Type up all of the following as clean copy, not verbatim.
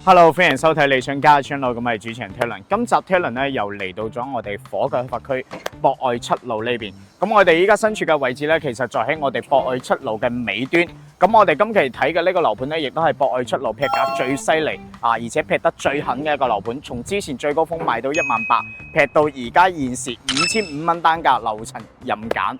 Hello， 歡迎收睇理想家 channel， 咁我係主持人 Talon。今集 Talon 咧又嚟到咗我哋火炬開發區博愛七路呢邊。咁我哋依家身處嘅位置咧，其實就喺我哋博愛七路嘅尾端。咁我哋今期睇嘅呢個樓盤咧，亦都係博愛七路劈價最犀利而且劈得最狠嘅一個樓盤。從之前最高峰賣到18000，劈到而家現時5500蚊單價，樓層任揀。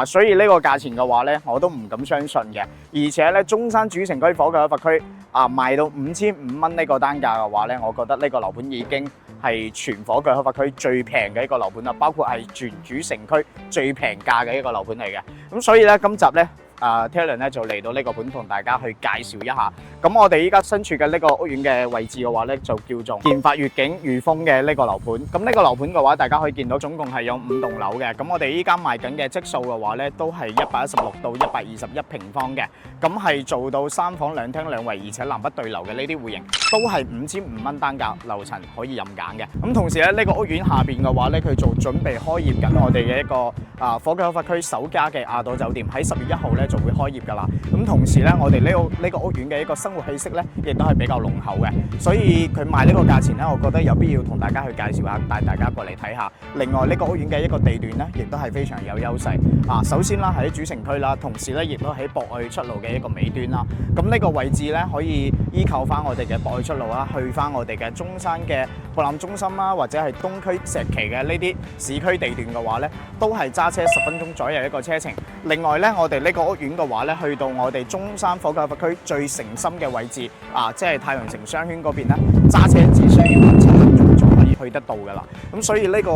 所以呢個價錢嘅話咧，我都唔敢相信嘅。而且咧，中山主城區火炬開發區賣到5500蚊呢個單價嘅話咧，我覺得呢個樓盤已經係全火炬開發區最平嘅一個樓盤啦，包括係全主城區最平價嘅一個樓盤嚟嘅。咁所以咧，今集咧Talon 咧就嚟到呢個盤同大家去介紹一下。咁我哋依家身處嘅呢個屋苑嘅位置嘅話咧，就叫做建發悅景裕豐嘅呢個樓盤。咁呢個樓盤嘅話，大家可以見到總共係有5棟樓嘅。咁我哋依家賣緊嘅積數嘅話咧，都係116到121平方嘅。咁係做到3房2廳2衛，而且南北對流嘅呢啲戶型，都係5500蚊單價，樓層可以任揀嘅。咁同時咧，呢個屋苑下邊嘅話咧，佢做準備開業緊我哋嘅一個火炬開發區首家嘅亞朵酒店，喺10月1號咧就會開業㗎啦。咁同時咧，我哋呢個屋苑嘅一個生活氣息咧，亦都係比較濃厚嘅。所以佢賣呢個價錢咧，我覺得有必要同大家去介紹下，帶大家過嚟睇下。另外呢個屋苑嘅一個地段咧，亦都係非常有優勢。首先啦，喺主城區啦，同時咧亦都喺博愛七路嘅一個尾端啦。咁呢個位置咧，可以依靠翻我哋嘅博愛七路啦，去翻我哋嘅中山嘅博覽中心啦，或者係東區石岐嘅呢啲市區地段嘅話咧，都係揸車10分鐘左右一個車程。另外咧，我哋呢個屋苑嘅話咧，去到我哋中山火炬開發區最城心嘅位置即係太陽城商圈嗰邊咧，揸車只需要7分鐘就可以去得到㗎啦。咁所以呢個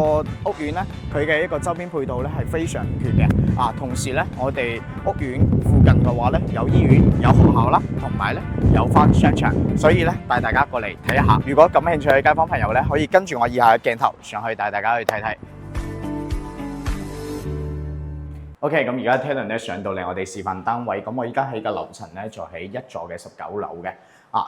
屋苑咧，佢嘅一個周邊配套咧係非常唔缺嘅。同時咧，我哋屋苑附近嘅話咧，有醫院、有學校啦，同埋咧有翻商場，所以咧帶大家過嚟睇一下。如果感興趣嘅街坊朋友咧，可以跟住我以下嘅鏡頭上去帶大家去睇睇。OK， 咁而家 Talon 咧上到嚟我哋示範單位，咁我依家喺個樓層咧就喺1座嘅19樓嘅。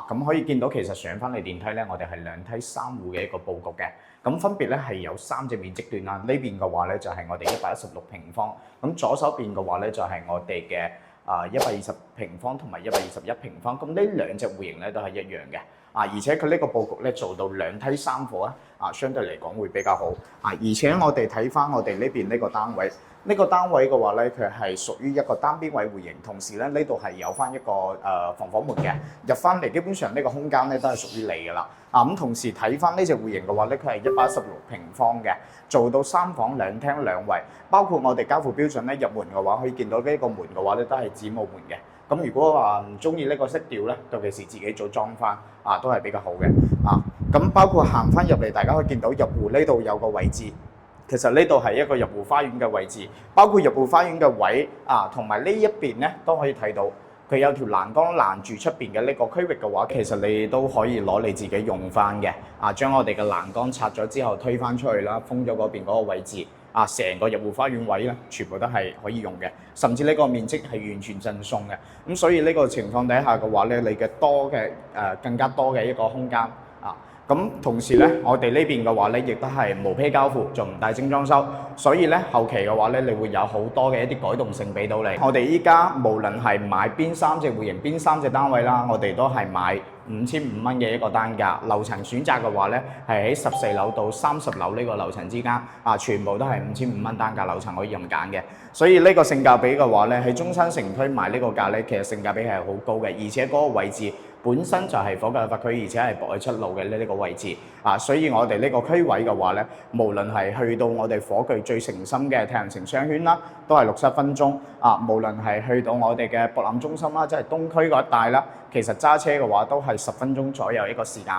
咁可以見到其實上翻嚟電梯咧，我哋係2梯3戶嘅一個佈局嘅。咁分別咧係有3隻面積段啦。呢邊嘅話咧就係我哋116平方，咁左手邊嘅話咧就係我哋嘅120平方同埋121平方。咁呢2隻戶型咧都係一樣嘅。而且佢呢個佈局咧做到2梯3伙相對嚟講會比較好。而且我哋睇翻我哋呢邊呢個單位。呢個單位嘅話咧，佢係屬於一個單邊位戶型，同時咧呢度係有翻一個防火門嘅，入翻嚟基本上呢個空間咧都係屬於你㗎啦。咁同時睇翻呢隻戶型嘅話咧，佢係116平方嘅，做到3房2廳2衛，包括我哋交付標準咧入門嘅話，可以見到呢個門嘅話咧都係子母門嘅。咁如果話唔中意呢個色調咧，尤其是自己做裝翻都係比較好嘅。咁包括行翻入嚟，大家可以見到入戶呢度有個位置。其實呢度係一個入戶花園嘅位置，包括入戶花園嘅位同埋呢一邊咧都可以睇到，佢有條欄杆攔住出邊嘅呢個區域嘅話，其實你都可以攞你自己用翻嘅。將我哋嘅欄杆拆咗之後推翻出去啦，封咗嗰邊嗰個位置，成個入戶花園位咧，全部都係可以用嘅，甚至呢個面積係完全贈送嘅。咁所以呢個情況底下嘅話咧，你嘅更加多嘅一個空間。咁同時咧，我哋呢邊嘅話咧，亦都係無坯交付，仲唔帶精裝修，所以咧後期嘅話咧，你會有好多嘅一啲改動性俾到你。我哋依家無論係買邊3隻戶型、邊3隻單位啦，我哋都係買5500蚊嘅一個單價。樓層選擇嘅話咧，係喺14樓到30樓呢個樓層之間，全部都係5500蚊單價，樓層可以任揀嘅。所以呢個性價比嘅話咧，喺中山城區賣呢個價咧，其實性價比係好高嘅，而且嗰個位置本身就係火炬開發區，而且係博愛七路嘅呢個位置所以我哋呢個區位嘅話咧，無論係去到我哋火炬最城心嘅太陽城商圈啦，都係60分鐘無論係去到我哋嘅博覽中心啦，即係東區嗰一帶啦，其實揸車嘅話都係10分鐘左右一個時間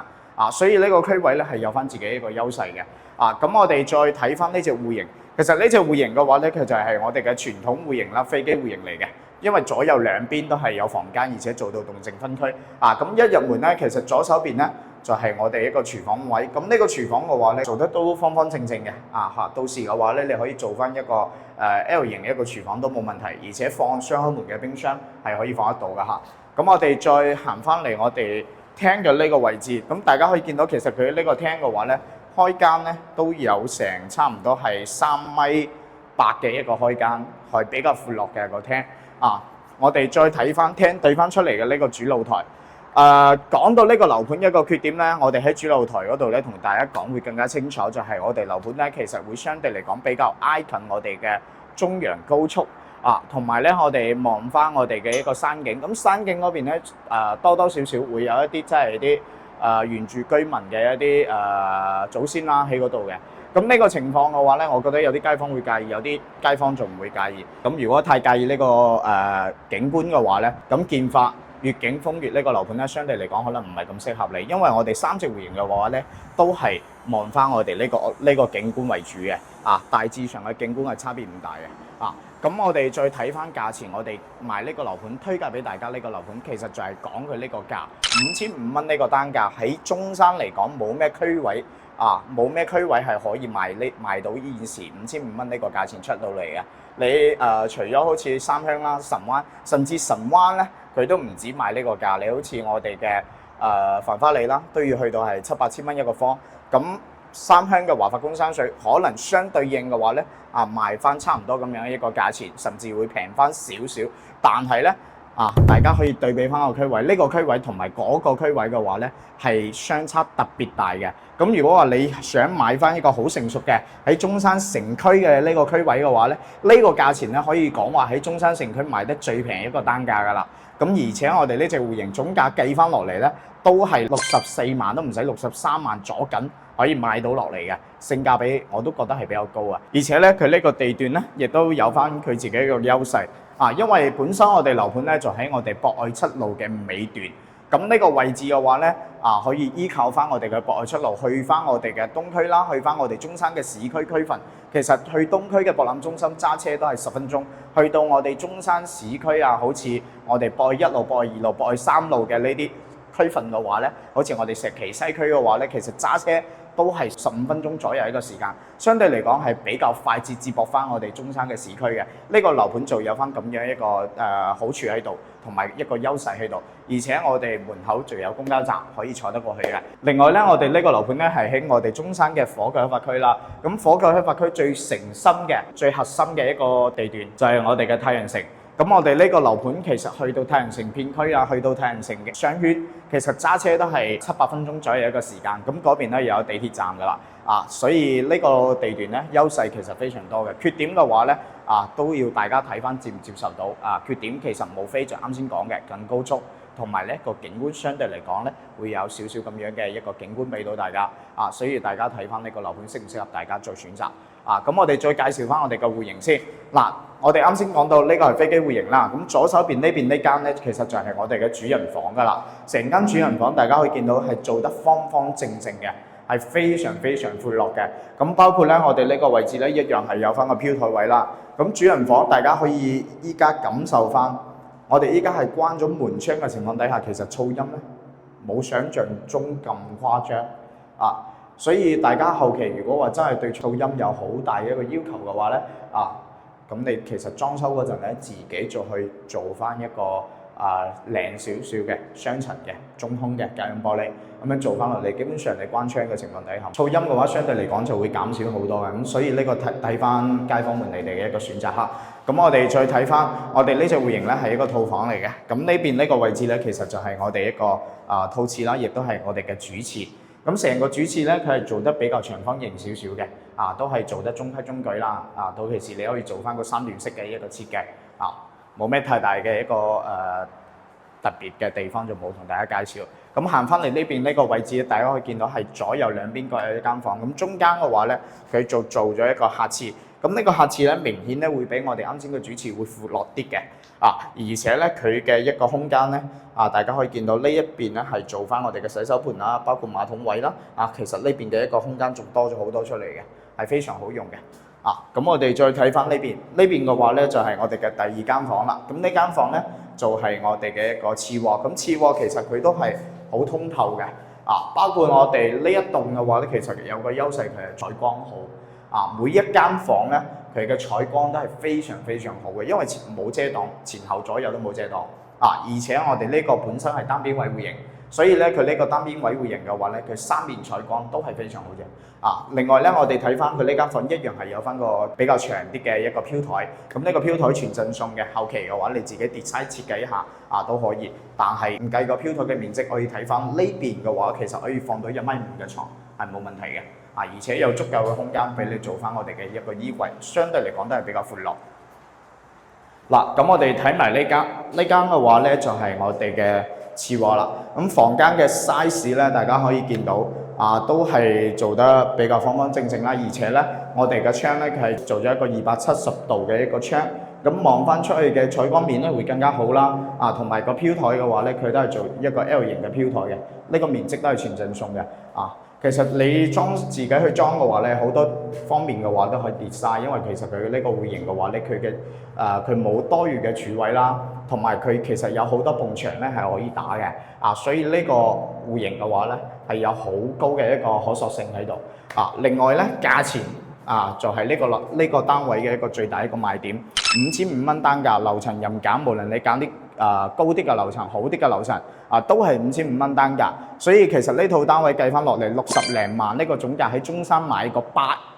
所以呢個區位咧係有翻自己一個優勢嘅咁我哋再睇翻呢隻戶型，其實呢隻戶型嘅話咧，佢就係我哋嘅傳統戶型啦，飛機戶型嚟嘅。因為左右兩邊都係有房間，而且做到動靜分區咁一入門咧，其實左手邊咧就係我哋一個廚房位。咁呢個廚房嘅話咧，做得都方方正正嘅到時嘅話咧，你可以做翻一個L 型嘅一個廚房都冇問題，而且放雙開門嘅冰箱係可以放得到嘅咁我哋再行翻嚟我哋廳嘅呢個位置，咁大家可以見到其實佢呢個廳嘅話咧，開間咧都有成差唔多係3.8米嘅一個開間，係比較闊落嘅個廳我哋再睇翻廳對翻出嚟嘅呢個主露台講到呢個樓盤一個缺點咧，我哋喺主露台嗰度咧同大家講會更加清楚，就係我哋樓盤咧其實會相對嚟講比較挨近我哋嘅中陽高速同埋咧我哋望翻我哋嘅一個山景，咁山景嗰邊咧多多少少會有一啲即係啲原住居民嘅一啲祖先啦喺嗰度嘅。咁呢個情況嘅話咧，我覺得有啲街坊會介意，有啲街坊仲唔會介意。咁如果太介意呢個景觀嘅話咧，咁建發悅景風月呢個樓盤咧，相對嚟講可能唔係咁適合你，因為我哋三席戶型嘅話咧，都係望翻我哋呢個景觀為主嘅，大致上嘅景觀係差別唔大嘅，咁我哋再睇翻價錢，我哋賣呢個樓盤推介俾大家呢個樓盤，其實就係講佢呢個價5500蚊呢個單價，喺中山嚟講冇咩區位冇咩區位係可以賣到現時5500蚊呢個價錢出到嚟嘅。你除咗好似三鄉啦、神灣，甚至神灣咧，佢都唔止賣呢個價。你好似我哋嘅繁花里啦，都要去到係7、8千蚊一個方。咁三鄉嘅華發工山水，可能相對應嘅話咧，賣翻差唔多咁樣一個價錢，甚至會平翻少少。但係咧大家可以對比翻個區位，呢個區位同埋嗰個區位嘅話咧，係相差特別大嘅。咁如果話你想買翻一個好成熟嘅喺中山城區嘅呢個區位嘅話咧，呢個價錢咧可以講話喺中山城區賣得最平一個單價㗎啦。咁而且我哋呢隻戶型總價計翻落嚟咧，都係64萬，都唔使63萬左緊可以買到落嚟嘅，性價比我都覺得係比較高啊。而且咧，佢呢個地段咧，亦都有翻佢自己一個優勢因為本身我哋樓盤咧就喺我哋博愛七路嘅尾段。咁呢個位置嘅話咧，可以依靠翻我哋嘅博愛七路去翻我哋嘅東區啦，去翻我哋中山嘅市區區份。其實去東區嘅博覽中心揸車都係10分鐘，去到我哋中山市區好似我哋博愛一路、博愛二路、博愛三路嘅呢啲區份嘅話咧，好似我哋石岐西區嘅話咧，其實揸車都係15分鐘左右一個時間，相對嚟講係比較快捷接駁翻我哋中山嘅市區嘅。呢個樓盤就有翻咁樣一個好處喺度，同埋一個優勢喺度。而且我哋門口就有公交站可以坐得過去嘅。另外咧，我哋呢個樓盤咧係喺我哋中山嘅火炬開發區啦。咁火炬開發區最誠心嘅、最核心嘅一個地段就係我哋嘅太陽城。咁我哋呢個樓盤其實去到太陽城片區去到太陽城嘅商圈，其實揸車都係7、8分鐘左右一個時間。咁嗰邊咧又有地鐵站噶啦，所以呢個地段咧優勢其實非常多嘅。缺點嘅話咧，都要大家睇翻接唔接受到。缺點其實無非就啱先講嘅更高速，同埋咧個景觀相對嚟講咧會有少少咁樣嘅一個景觀俾到大家。所以大家睇翻呢個樓盤適唔適合大家做選擇。咁我哋再介紹翻我哋嘅戶型先。我哋啱先講到呢個係飛機戶型啦。咁左手邊呢邊呢間咧，其實就係我哋嘅主人房噶啦。成間主人房大家可以見到係做得方方正正嘅，係非常非常闊落嘅。咁包括咧，我哋呢個位置咧一樣係有翻個飄台位啦。咁主人房大家可以依家感受翻，我哋依家係關咗門窗嘅情況底下，其實噪音咧冇想象中咁誇張所以大家後期如果話真係對噪音有好大嘅一個要求嘅話咧，咁你其實裝修嗰陣咧，自己再去做翻一個靚少少嘅雙層嘅中空嘅隔音玻璃，咁樣做翻落嚟，基本上你關窗嘅情況底下，噪音嘅話相對嚟講就會減少好多嘅。咁所以呢個睇翻街坊們你哋嘅一個選擇嚇。咁我哋再睇翻我哋呢隻戶型咧係一個套房嚟嘅。咁呢邊呢個位置咧其實就係我哋一個套廁啦，亦都係我哋嘅主廁。咁成個主廁咧，佢係做得比較長方形少少嘅，都係做得中規中矩啦。到其時你可以做翻個3段式嘅一個設計，冇咩太大嘅一個特別嘅地方就冇同大家介紹。咁行翻嚟呢邊呢個位置，大家可以見到係左右兩邊各有一間房。咁中間嘅話咧，佢做咗一個客廁。咁呢個客廁咧，明顯咧會比我哋啱先嘅主廁會闊落啲嘅。而且咧佢嘅一個空間咧，大家可以見到呢一邊咧係做翻我哋嘅洗手盆啦，包括馬桶位啦。其實呢邊嘅一個空間仲多咗好多出嚟嘅，係非常好用嘅。咁我哋再睇翻呢邊嘅話咧，就係我哋嘅第二間房啦。咁呢間房咧就係我哋嘅一個次臥。咁次臥其實佢都係好通透嘅。包括我哋呢一棟嘅話咧，其實有個優勢，佢係採光好。每一間房咧，佢嘅採光都係非常非常好嘅，因為冇遮擋，前後左右都冇遮擋。而且我哋呢個本身係單邊位戶型，所以咧佢呢個單邊位戶型嘅話咧，佢三面採光都係非常好嘅。另外咧我哋睇翻佢呢間房一樣係有翻個比較長啲嘅一個飄台，咁呢個飄台全陣送嘅，後期嘅話你自己 design 設計一下都可以，但係唔計個飄台嘅面積，可以睇翻呢邊嘅話，其實可以放到1.5米嘅床係冇問題嘅，而且有足夠嘅空間俾你做翻我哋嘅一個衣櫃，相對嚟講都係比較闊落。嗱，咁我哋睇埋呢間嘅話咧，就係我哋嘅次臥啦。咁房間嘅 size 咧，大家可以見到都係做得比較方方正正啦，而且咧，我哋嘅窗咧係做咗一個270度嘅一個窗，咁望翻出去嘅採光面咧會更加好啦。同埋個飄台嘅話咧，佢都係做一個 L 型嘅飄台嘅，呢個面積都係全陣送嘅。其實你自己去裝嘅話咧，好多方面嘅話都可以 design， 因為其實佢呢個戶型嘅話咧，佢冇多餘嘅柱位啦，同埋佢其實有好多埲牆咧係可以打嘅，所以呢個戶型嘅話咧係有好高嘅一個可塑性喺度。另外咧價錢就係呢個單位嘅一個最大一個賣點，5500蚊單價，樓層任揀，無論你揀啲高啲嘅樓層、好啲嘅樓層都係5500蚊單價。所以其實呢套單位計翻落嚟60零萬，呢個總價喺中山買個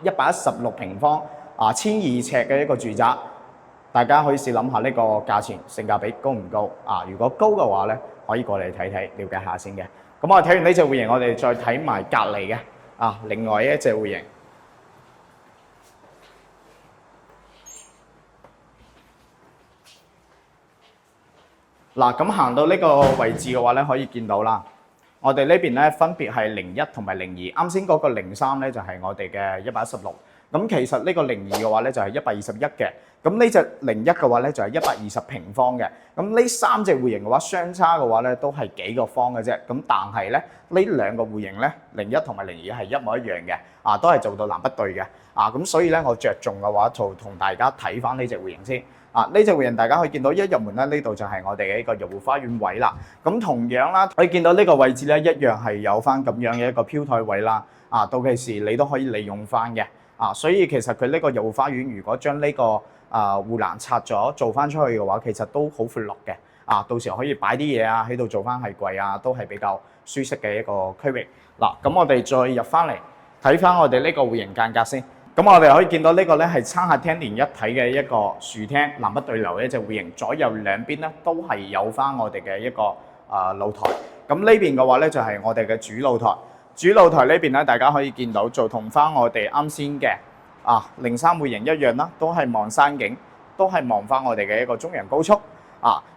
116平方1200尺嘅一個住宅，大家可以試諗下呢個價錢性價比高唔高？如果高嘅話咧，可以過嚟睇睇，了解下先嘅。咁我睇完呢隻戶型，我哋再睇埋隔離嘅另外一隻戶型。咁行到呢個位置嘅話咧，可以見到啦。我哋呢邊咧分別係01同埋02，啱先嗰個03咧就係我哋嘅116。咁其實呢個02嘅話咧就係121嘅，咁呢隻01嘅話咧就係120平方嘅。咁呢三隻戶型嘅話，相差嘅話咧都係幾個方嘅啫。咁但係咧呢兩個戶型咧01同埋02係一模一樣嘅，都係做到南北對嘅。咁所以咧我着重嘅話就同大家睇翻呢隻戶型先。呢隻戶型大家可以見到一入門咧，呢度就係我哋嘅一個入戶花園位啦。咁同樣啦，可以見到呢個位置咧一樣係有翻咁樣嘅一個飄台位啦。到期時你都可以利用翻嘅。所以其實佢呢個入戶花園，如果將呢個護欄拆咗做翻出去嘅話，其實都好闊落嘅。到時候可以擺啲嘢喺度做翻係櫃都係比較舒適嘅一個區域。咁我哋再入翻嚟睇翻我哋呢個戶型間隔先。咁我哋可以見到呢個咧係餐客廳連一體嘅一個豎廳，南北對流嘅一隻戶型，左右兩邊咧都係有翻我哋嘅一個露台。咁呢邊嘅話咧就係我哋嘅主露台。主露台呢邊咧，大家可以見到就同翻我哋啱先嘅03戶型一樣啦，都係望山景，都係望翻我哋嘅一個中陽高速。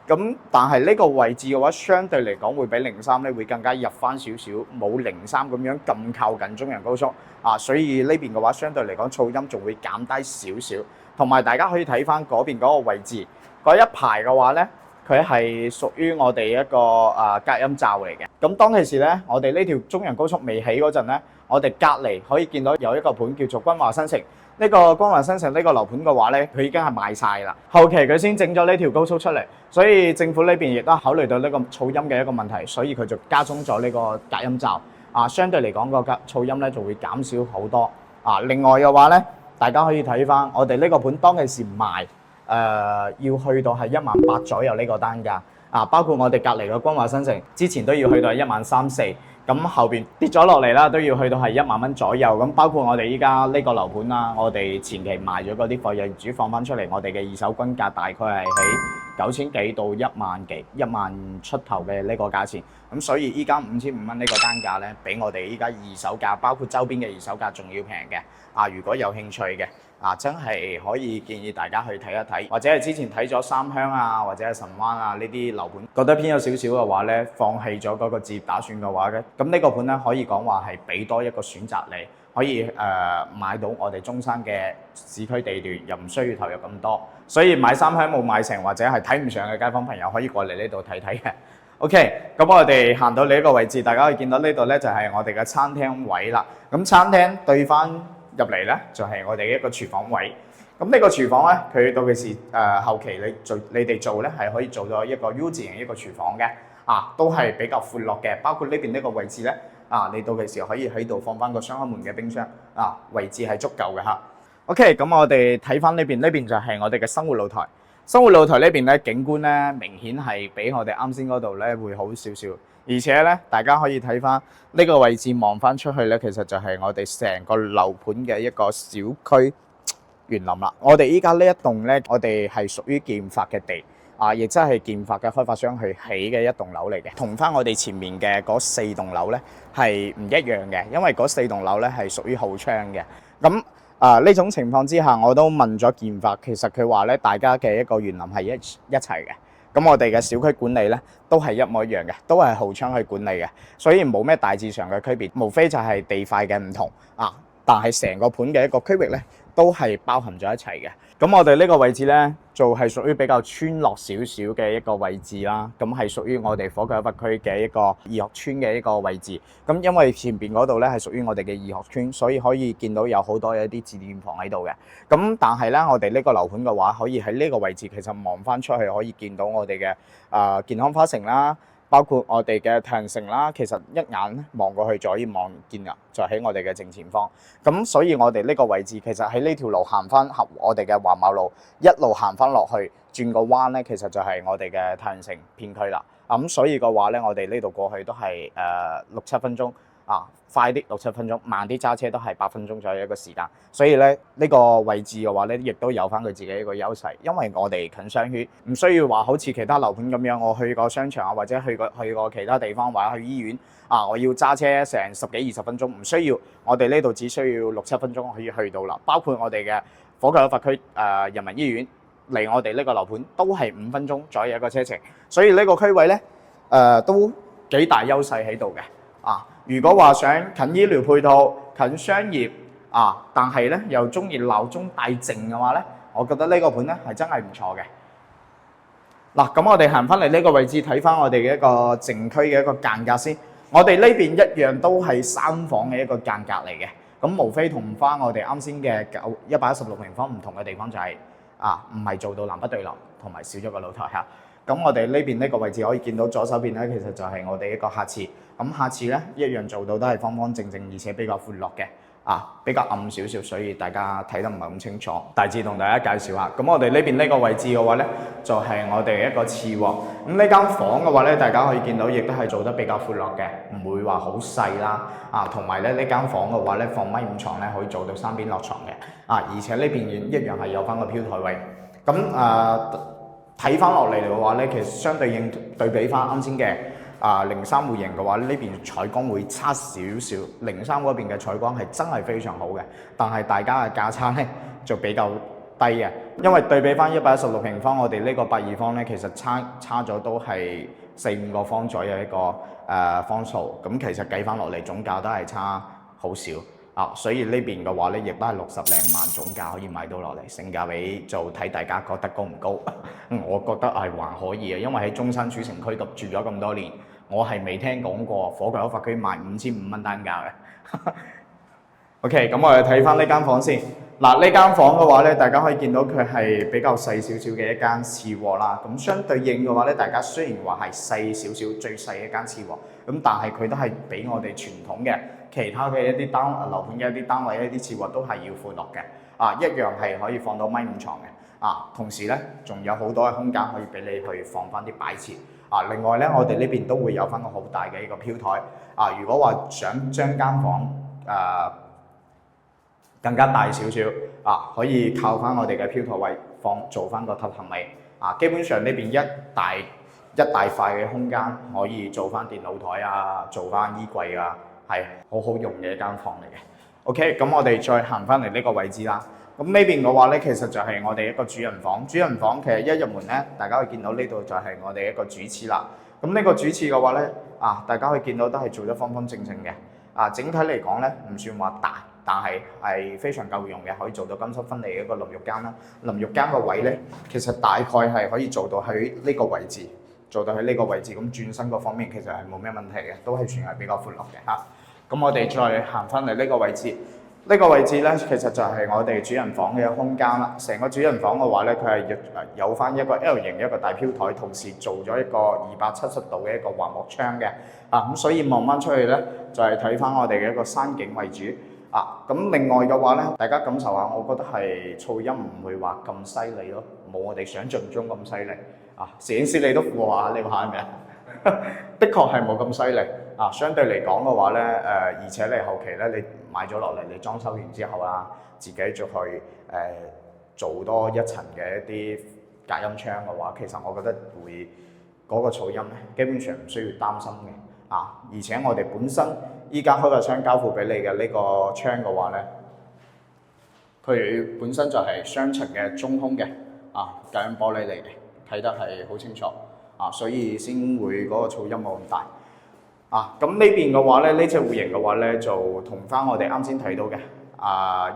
咁但係呢個位置嘅話，相對嚟講會比03咧會更加入翻少少，冇03咁樣咁靠近中陽高速。所以呢邊嘅話，相對嚟講噪音仲會減低少少。同埋大家可以睇翻嗰邊嗰個位置，嗰一排嘅話咧，佢係屬於我哋一個隔音罩嚟嘅。咁當其時咧，我哋呢條中陽高速未起嗰陣咧，我哋隔離可以見到有一個盤叫做君華新城。呢個君華新城呢個樓盤嘅話咧，佢已經係賣晒啦。後期佢先整咗呢條高速出嚟，所以政府呢邊亦都考慮到呢個噪音嘅一個問題，所以佢就加裝咗呢個隔音罩。相對嚟講個噪音咧就會減少好多。另外嘅話咧，大家可以睇翻我哋呢個盤當其時賣要去到係18000左右呢個單價。包括我哋隔離嘅君華新城之前都要去到13400，咁後邊跌咗落嚟啦，都要去到係10000蚊左右。咁包括我哋依家呢個樓盤啦，我哋前期賣咗嗰啲貨，業主放翻出嚟，我哋嘅二手均價大概係喺9000幾到10000幾、10000出頭嘅呢個價錢。咁所以依家5500蚊呢個單價咧，比我哋依家二手價，包括周邊嘅二手價仲要平嘅。如果有興趣嘅，真係可以建議大家去睇一睇，或者係之前睇咗三鄉或者係神灣呢啲樓盤，覺得偏有少少嘅話咧，放棄咗嗰個置業打算嘅話咧，咁呢個盤咧可以講話係俾多一個選擇你，可以買到我哋中山嘅市區地段，又唔需要投入咁多。所以買三鄉冇買成或者係睇唔上嘅街坊朋友，可以過嚟呢度睇睇嘅。OK， 咁我哋行到呢一個位置，大家可以見到呢度咧就係我哋嘅餐廳位啦。咁餐廳對翻入嚟咧就係我哋一個廚房位。咁呢個廚房咧，佢到其時後期你哋做咧係可以做到一個 U 字型一個廚房嘅，都係比較闊落嘅。包括呢邊呢個位置咧，你到其時可以喺度放翻個雙開門嘅冰箱，位置係足夠嘅嚇。OK， 咁我哋睇翻呢邊就係我哋嘅生活露台。生活露台呢邊咧景觀咧明顯係比我哋啱先嗰度咧會好少少，而且咧，大家可以睇翻呢個位置望翻出去咧，其實就係我哋成個樓盤嘅一個小區園林啦。我哋依家呢一棟咧，我哋係屬於建發嘅地。亦即係建發嘅開發商去起嘅一棟樓嚟嘅，同翻我哋前面嘅嗰4棟樓咧係唔一樣嘅，因為嗰4棟樓咧係屬於後窗嘅。咁呢種情況之下，我都問咗建發，其實佢話咧大家嘅一個園林係一齊嘅。咁我哋嘅小區管理咧都係一模一樣嘅，都係後窗去管理嘅，所以冇咩大致上嘅區別，無非就係地塊嘅唔同但係成個盤嘅一個區域咧都係包含咗一齊嘅。咁我哋呢個位置咧就係屬於比較村落少少嘅一個位置啦。咁係屬於我哋火炬口區嘅一個義學村嘅一個位置。咁因為前邊嗰度咧係屬於我哋嘅義學村，所以可以見到有好多一啲自建房喺度嘅。咁但係咧，我哋呢個樓盤嘅話，可以喺呢個位置其實望翻出去可以見到我哋嘅健康花城啦。包括我哋嘅太陽城啦，其實一眼望過去就可以望見㗎，就喺我哋嘅正前方。咁所以我哋呢個位置其實喺呢條路行翻合我哋嘅華茂路，一路行翻落去轉個彎咧，其實就係我哋嘅太陽城片區啦。咁所以嘅話咧，我哋呢度過去都係6-7分鐘。快啲6-7分鐘，慢啲揸車都係8分鐘左右一個時間。所以咧呢個位置嘅話咧，亦都有翻佢自己一個優勢，因為我哋近商圈，唔需要話好似其他樓盤咁樣，我去過商場或者去過其他地方或者去醫院我要揸車成10幾20分鐘，唔需要。我哋呢度只需要6-7分鐘可以去到啦。包括我哋嘅火炬口發區人民醫院離我哋呢個樓盤都係5分鐘左右一個車程，所以呢個區位咧都幾大優勢喺度嘅。如果話想近醫療配套、近商業但係咧又中意鬧鐘大靜嘅話咧，我覺得呢個盤咧係真係唔錯嘅。咁我哋行翻嚟呢個位置睇翻我哋嘅一個靜區嘅一個間隔先。我哋呢邊一樣都係3房嘅一個間隔嚟嘅。咁無非同翻我哋啱先嘅116平方唔同嘅地方就係唔係做到南北對流，同埋少咗個露台嚇。咁我哋呢邊呢個位置可以見到左手邊咧，其實就係我哋一個客廁。咁客廁咧一樣做到都係方方正正，而且比較闊落嘅。比較暗少少，所以大家睇得唔係咁清楚。大致同大家介紹下。咁我哋呢邊呢個位置嘅話咧，就係我哋一個次喎。咁呢間房嘅話咧，大家可以見到亦都係做得比較闊落嘅，唔會話好細啦。同埋咧呢間房嘅話咧，放米5床咧可以做到3邊落床嘅。而且呢邊一樣係有翻個飄台位。咁睇翻落嚟嘅話咧，其實相對應對比翻啱先嘅03戶型嘅話，呢邊採光會差少少。03嗰邊嘅採光係真係非常好嘅，但係大家嘅價差咧就比較低嘅，因為對比翻116平方，我哋呢個82方咧，其實差咗都係4-5個方左右一個方數。咁其實計翻落嚟總價都係差好少。所以呢邊嘅話咧，亦都係60零萬總價可以買到落嚟，性價比就睇大家覺得高唔高。我覺得係還可以嘅，因為喺中山主城區度住咗咁多年，我係未聽講過火炬口發區賣5500蚊單價嘅。OK， 咁我哋睇翻呢間房先。呢間房嘅話咧，大家可以見到佢係比較細少少嘅一間次臥啦。咁相對應嘅話咧，大家雖然話係細少少，最細嘅一間次臥，咁但係佢都係比我哋傳統嘅其他嘅一啲樓盤嘅一啲單位一啲次臥都係要闊落嘅。一樣係可以放到米5床嘅。同時咧，仲有好多嘅空間可以俾你去放翻啲擺設。另外咧，我哋呢邊都會有翻個好大嘅一個飄台。如果話想將間房更加大少少可以靠翻我哋嘅飄台位做翻個榻榻米。基本上呢邊一大塊嘅空間可以做翻電腦台做翻衣櫃係好好用嘅一間房嚟嘅。OK， 咁我哋再行翻嚟呢個位置啦。咁呢邊嘅話咧，其實就係我哋一個主人房。主人房其實一入門咧，大家可以見到呢度就係我哋一個主廁啦。咁呢個主廁嘅話咧，大家可以見到都係做得方方正正嘅。整體嚟講咧，唔算話大，但係非常夠用嘅，可以做到乾濕分離嘅一個淋浴間啦。淋浴間個位咧，其實大概係可以做到喺呢個位置，咁轉身嗰方面其實係冇咩問題嘅，都係算係比較闊落嘅嚇。咁我哋再行翻嚟呢個位置，呢個位置咧其實就係我哋主人房嘅空間啦。成個主人房嘅話咧，佢係有翻一個 L 型嘅一個大飄台，同時做咗一個270度嘅一個橫幕窗嘅。咁所以望翻出去咧，就係睇翻我哋嘅一個山景為主。咁另外嘅話咧，大家感受下，我覺得係噪音唔會話咁犀利咯，冇我哋想象中咁犀利。攝影師你都附和下，你話係咪啊？的確係冇咁犀利啊。相對嚟講嘅話咧，而且你後期咧你買咗落嚟，你裝修完之後啦，自己再去做多一層嘅一啲隔音窗嘅話，其實我覺得會嗰個噪音咧，基本上唔需要擔心嘅啊。而且我哋本身依家開個窗交付俾你嘅呢個窗嘅話咧，佢本身就係雙層嘅中空嘅啊隔音玻璃嚟嘅，睇得係好清楚啊，所以先會嗰個噪音冇咁大啊。咁呢邊嘅話咧，呢隻戶型嘅話咧，就同翻我哋啱先睇到嘅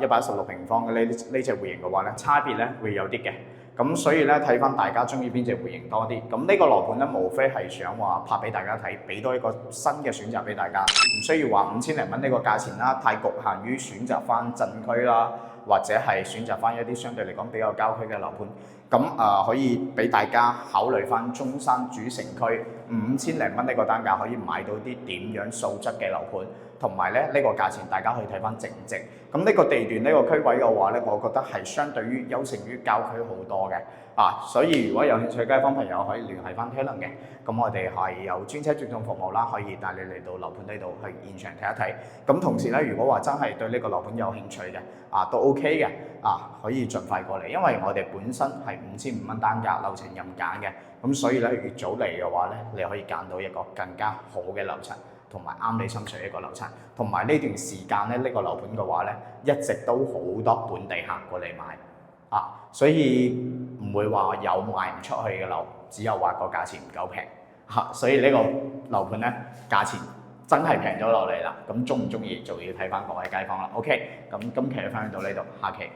116平方嘅呢隻戶型嘅話咧，差別咧會有啲嘅。咁所以咧睇翻大家中意邊隻戶型多啲。咁呢個樓盤咧，無非係想話拍俾大家睇，俾多一個新嘅選擇俾大家，唔需要話5000零蚊呢個價錢啦，太局限於選擇翻鎮區啦，或者係選擇翻一啲相對嚟講比較郊區嘅樓盤。咁可以俾大家考慮翻中山主城區5000零蚊呢個單價可以買到啲點樣素質嘅樓盤，同埋咧呢個價錢大家可以睇翻值唔值。咁呢個地段呢個區位嘅話咧，我覺得係相對於優勝於郊區好多嘅啊。所以如果有興趣街坊朋友可以聯繫翻 Talon 嘅，咁我哋係有專車接送服務啦，可以帶你嚟到樓盤呢度去現場睇一睇。咁同時咧，如果話真係對呢個樓盤有興趣嘅都 OK 嘅可以盡快過嚟，因為我哋本身係5500蚊單價，樓層任揀嘅。咁所以咧越早嚟嘅話咧，你可以揀到一個更加好嘅樓層，同埋啱你心水一個樓層。同埋呢段時間咧，呢個樓盤嘅話咧，一直都好多本地客過嚟買所以唔會話有賣唔出去嘅樓，只有話個價錢唔夠平所以呢個樓盤咧價錢真係平咗落嚟啦。咁中唔中意就要睇翻各位街坊啦。OK，咁今期就分享到呢度，下期